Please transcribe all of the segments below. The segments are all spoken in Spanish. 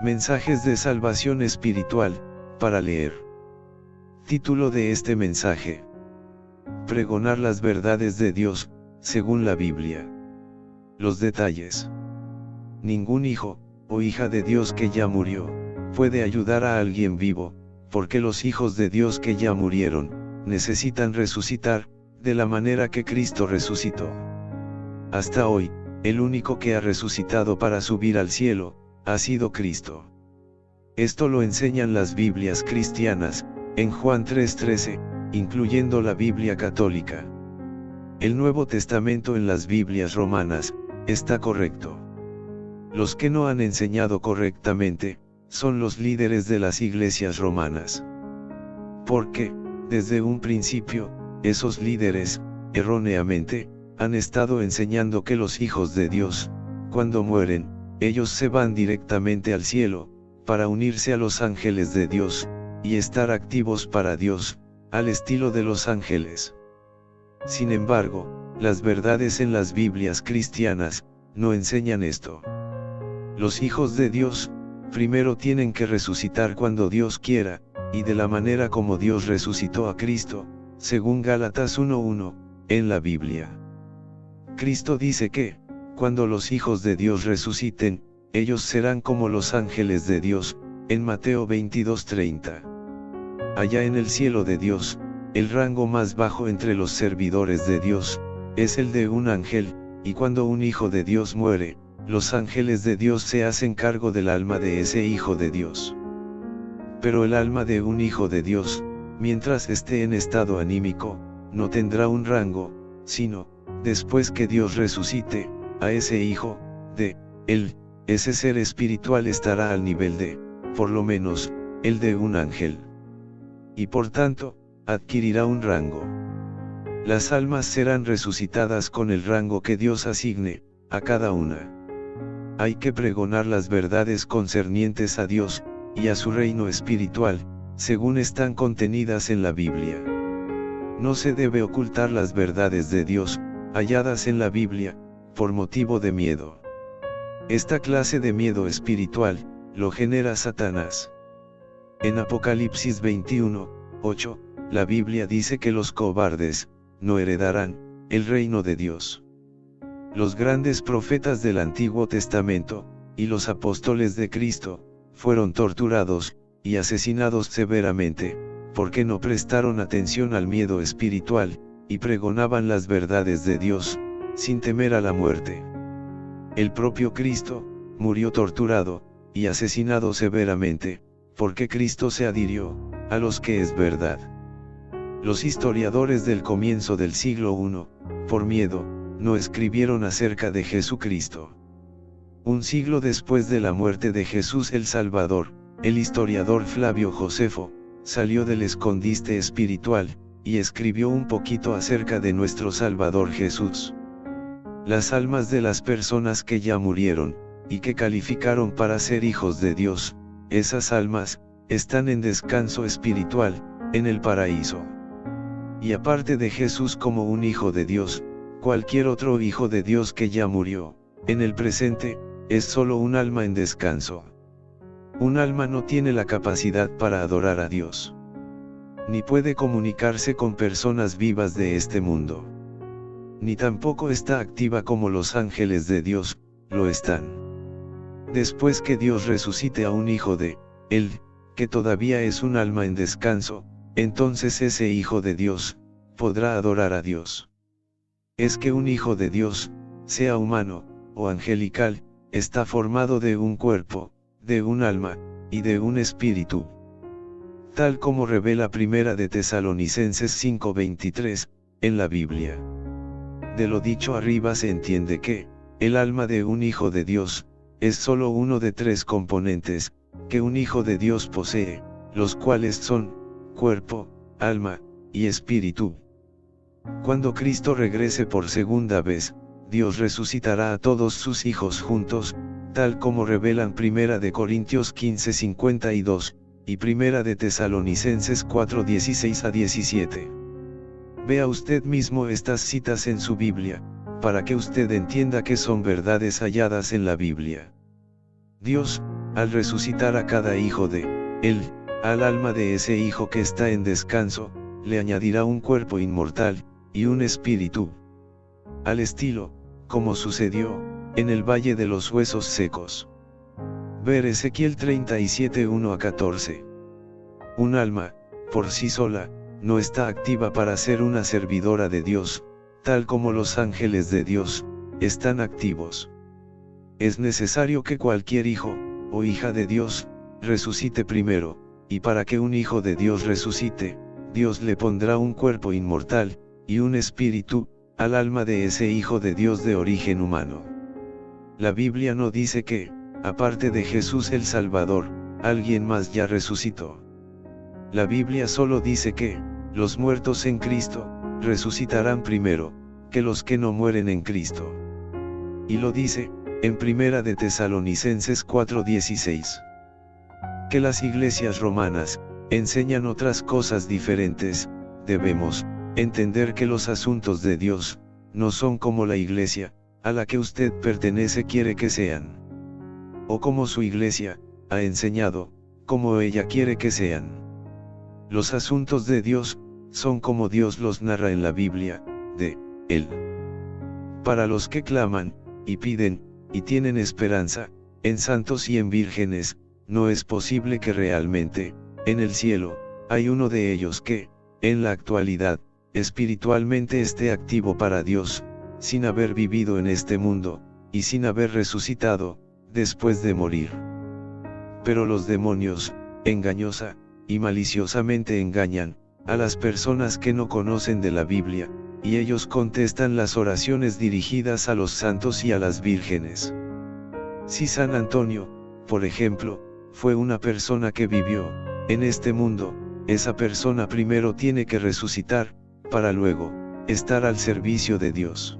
Mensajes de salvación espiritual, para leer. Título de este mensaje: Pregonar las verdades de Dios, según la Biblia. Los detalles. Ningún hijo, o hija de Dios que ya murió, puede ayudar a alguien vivo, porque los hijos de Dios que ya murieron, necesitan resucitar, de la manera que Cristo resucitó. Hasta hoy, el único que ha resucitado para subir al cielo, ha sido Cristo. Esto lo enseñan las Biblias cristianas, en Juan 3:13, incluyendo la Biblia católica. El Nuevo Testamento en las Biblias romanas, está correcto. Los que no han enseñado correctamente, son los líderes de las iglesias romanas. Porque, desde un principio, esos líderes, erróneamente, han estado enseñando que los hijos de Dios, cuando mueren, ellos se van directamente al cielo, para unirse a los ángeles de Dios, y estar activos para Dios, al estilo de los ángeles. Sin embargo, las verdades en las Biblias cristianas, no enseñan esto. Los hijos de Dios, primero tienen que resucitar cuando Dios quiera, y de la manera como Dios resucitó a Cristo, según Gálatas 1:1, en la Biblia. Cristo dice que, cuando los hijos de Dios resuciten, ellos serán como los ángeles de Dios, en Mateo 22:30. Allá en el cielo de Dios, el rango más bajo entre los servidores de Dios, es el de un ángel, y cuando un hijo de Dios muere, los ángeles de Dios se hacen cargo del alma de ese hijo de Dios. Pero el alma de un hijo de Dios, mientras esté en estado anímico, no tendrá un rango, sino, después que Dios resucite, a ese hijo, de él, ese ser espiritual estará al nivel de, por lo menos, el de un ángel. Y por tanto, adquirirá un rango. Las almas serán resucitadas con el rango que Dios asigne, a cada una. Hay que pregonar las verdades concernientes a Dios, y a su reino espiritual, según están contenidas en la Biblia. No se debe ocultar las verdades de Dios, halladas en la Biblia, por motivo de miedo. Esta clase de miedo espiritual, lo genera Satanás. En Apocalipsis 21:8, la Biblia dice que los cobardes, no heredarán, el reino de Dios. Los grandes profetas del Antiguo Testamento, y los apóstoles de Cristo, fueron torturados, y asesinados severamente, porque no prestaron atención al miedo espiritual, y pregonaban las verdades de Dios, sin temer a la muerte. El propio Cristo, murió torturado, y asesinado severamente, porque Cristo se adhirió, a los que es verdad. Los historiadores del comienzo del siglo I, por miedo, no escribieron acerca de Jesucristo. Un siglo después de la muerte de Jesús el Salvador, el historiador Flavio Josefo, salió del escondite espiritual, y escribió un poquito acerca de nuestro Salvador Jesús. Las almas de las personas que ya murieron, y que calificaron para ser hijos de Dios, esas almas, están en descanso espiritual, en el paraíso. Y aparte de Jesús como un hijo de Dios, cualquier otro hijo de Dios que ya murió, en el presente, es solo un alma en descanso. Un alma no tiene la capacidad para adorar a Dios, ni puede comunicarse con personas vivas de este mundo, ni tampoco está activa como los ángeles de Dios, lo están. Después que Dios resucite a un hijo de él, que todavía es un alma en descanso, entonces ese hijo de Dios, podrá adorar a Dios. Es que un hijo de Dios, sea humano, o angelical, está formado de un cuerpo, de un alma, y de un espíritu. Tal como revela Primera de Tesalonicenses 5:23, en la Biblia. De lo dicho arriba se entiende que, el alma de un hijo de Dios, es solo uno de tres componentes, que un hijo de Dios posee, los cuales son, cuerpo, alma, y espíritu. Cuando Cristo regrese por segunda vez, Dios resucitará a todos sus hijos juntos, tal como revelan Primera de Corintios 15:52, y Primera de Tesalonicenses 4:16-17. Vea usted mismo estas citas en su Biblia, para que usted entienda que son verdades halladas en la Biblia. Dios, al resucitar a cada hijo de él, al alma de ese hijo que está en descanso, le añadirá un cuerpo inmortal, y un espíritu. Al estilo, como sucedió, en el valle de los huesos secos. Ver Ezequiel 37, 1-14. Un alma, por sí sola, no está activa para ser una servidora de Dios, tal como los ángeles de Dios, están activos. Es necesario que cualquier hijo, o hija de Dios, resucite primero, y para que un hijo de Dios resucite, Dios le pondrá un cuerpo inmortal, y un espíritu, al alma de ese hijo de Dios de origen humano. La Biblia no dice que, aparte de Jesús el Salvador, alguien más ya resucitó. La Biblia solo dice que, los muertos en Cristo, resucitarán primero, que los que no mueren en Cristo. Y lo dice, en Primera de Tesalonicenses 4:16. Que las iglesias romanas, enseñan otras cosas diferentes, debemos, entender que los asuntos de Dios, no son como la iglesia, a la que usted pertenece quiere que sean. O como su iglesia, ha enseñado, como ella quiere que sean. Los asuntos de Dios, son como Dios los narra en la Biblia, de Él. Para los que claman, y piden, y tienen esperanza, en santos y en vírgenes, no es posible que realmente, en el cielo, hay uno de ellos que, en la actualidad, espiritualmente esté activo para Dios, sin haber vivido en este mundo, y sin haber resucitado, después de morir. Pero los demonios, engañosa, y maliciosamente engañan, a las personas que no conocen de la Biblia, y ellos contestan las oraciones dirigidas a los santos y a las vírgenes. Si San Antonio, por ejemplo, fue una persona que vivió, en este mundo, esa persona primero tiene que resucitar, para luego, estar al servicio de Dios.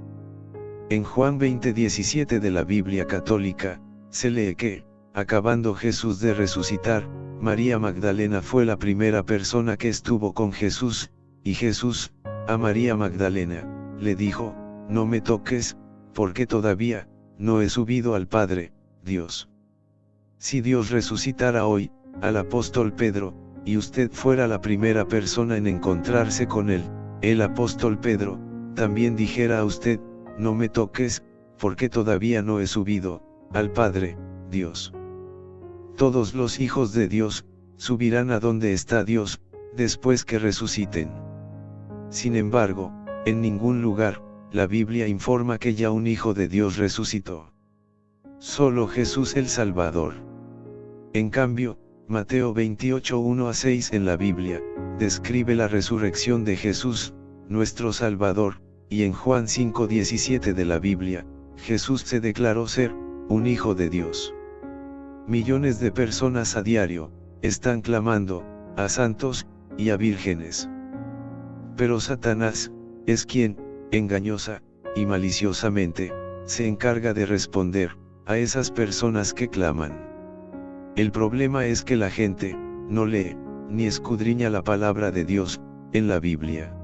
En Juan 20:17 de la Biblia católica, se lee que, acabando Jesús de resucitar, María Magdalena fue la primera persona que estuvo con Jesús, y Jesús, a María Magdalena, le dijo, no me toques, porque todavía, no he subido al Padre, Dios. Si Dios resucitara hoy, al apóstol Pedro, y usted fuera la primera persona en encontrarse con él, el apóstol Pedro, también dijera a usted, no me toques, porque todavía no he subido, al Padre, Dios. Todos los hijos de Dios, subirán a donde está Dios, después que resuciten. Sin embargo, en ningún lugar, la Biblia informa que ya un hijo de Dios resucitó. Solo Jesús el Salvador. En cambio, Mateo 28:1-6 en la Biblia, describe la resurrección de Jesús, nuestro Salvador, y en Juan 5:17 de la Biblia, Jesús se declaró ser, un hijo de Dios. Millones de personas a diario, están clamando, a santos, y a vírgenes. Pero Satanás, es quien, engañosa, y maliciosamente, se encarga de responder, a esas personas que claman. El problema es que la gente, no lee, ni escudriña la palabra de Dios, en la Biblia.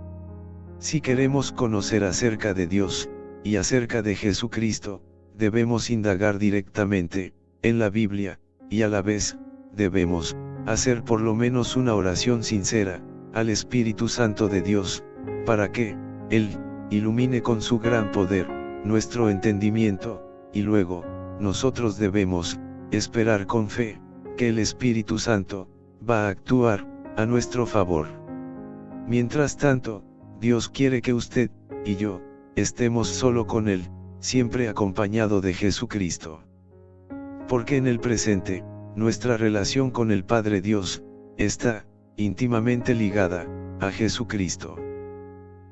Si queremos conocer acerca de Dios, y acerca de Jesucristo, debemos indagar directamente, en la Biblia, y a la vez, debemos, hacer por lo menos una oración sincera, al Espíritu Santo de Dios, para que, Él, ilumine con su gran poder, nuestro entendimiento, y luego, nosotros debemos, esperar con fe, que el Espíritu Santo, va a actuar, a nuestro favor. Mientras tanto, Dios quiere que usted, y yo, estemos solo con Él, siempre acompañado de Jesucristo. Porque en el presente, nuestra relación con el Padre Dios, está, íntimamente ligada, a Jesucristo.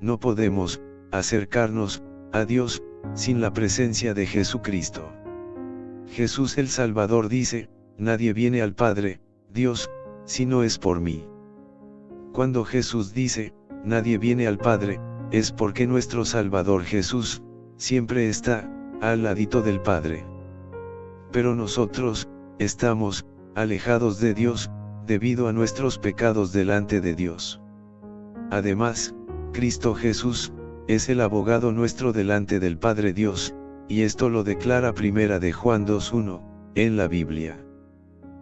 No podemos, acercarnos, a Dios, sin la presencia de Jesucristo. Jesús el Salvador dice, nadie viene al Padre, Dios, si no es por mí. Cuando Jesús dice, nadie viene al Padre, es porque nuestro Salvador Jesús, siempre está, al ladito del Padre. Pero nosotros, estamos, alejados de Dios, debido a nuestros pecados delante de Dios. Además, Cristo Jesús, es el abogado nuestro delante del Padre Dios, y esto lo declara Primera de Juan 2:1, en la Biblia.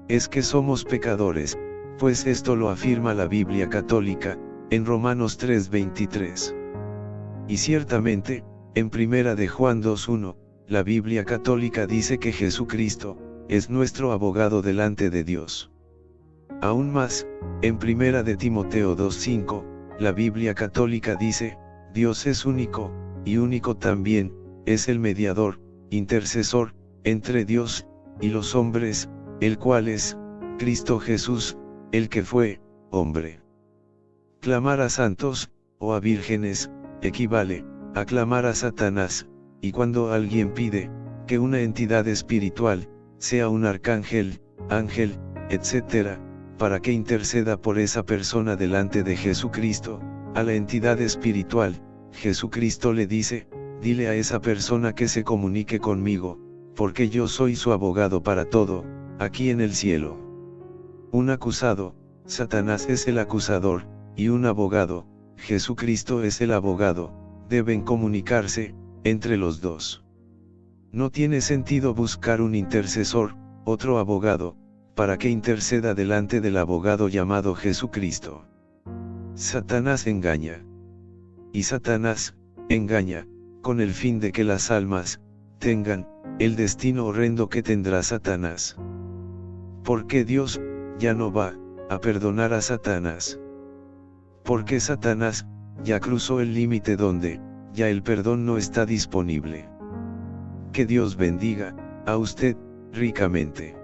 es que somos pecadores, pues esto lo afirma la Biblia católica, en Romanos 3:23. Y ciertamente, en Primera de Juan 2:1, la Biblia católica dice que Jesucristo es nuestro abogado delante de Dios. Aún más, en Primera de Timoteo 2:5, la Biblia católica dice, Dios es único, y único también, es el mediador, intercesor, entre Dios y los hombres, el cual es Cristo Jesús, el que fue hombre. Clamar a santos, o a vírgenes, equivale a clamar a Satanás, y cuando alguien pide que una entidad espiritual, sea un arcángel, ángel, etc., para que interceda por esa persona delante de Jesucristo, a la entidad espiritual, Jesucristo le dice, dile a esa persona que se comunique conmigo, porque yo soy su abogado para todo, aquí en el cielo. Un acusado, Satanás es el acusador, y un abogado, Jesucristo es el abogado, deben comunicarse, entre los dos. No tiene sentido buscar un intercesor, otro abogado, para que interceda delante del abogado llamado Jesucristo. Satanás engaña. Y Satanás engaña, con el fin de que las almas tengan el destino horrendo que tendrá Satanás. Porque Dios ya no va a perdonar a Satanás. Porque Satanás ya cruzó el límite donde ya el perdón no está disponible. Que Dios bendiga a usted ricamente.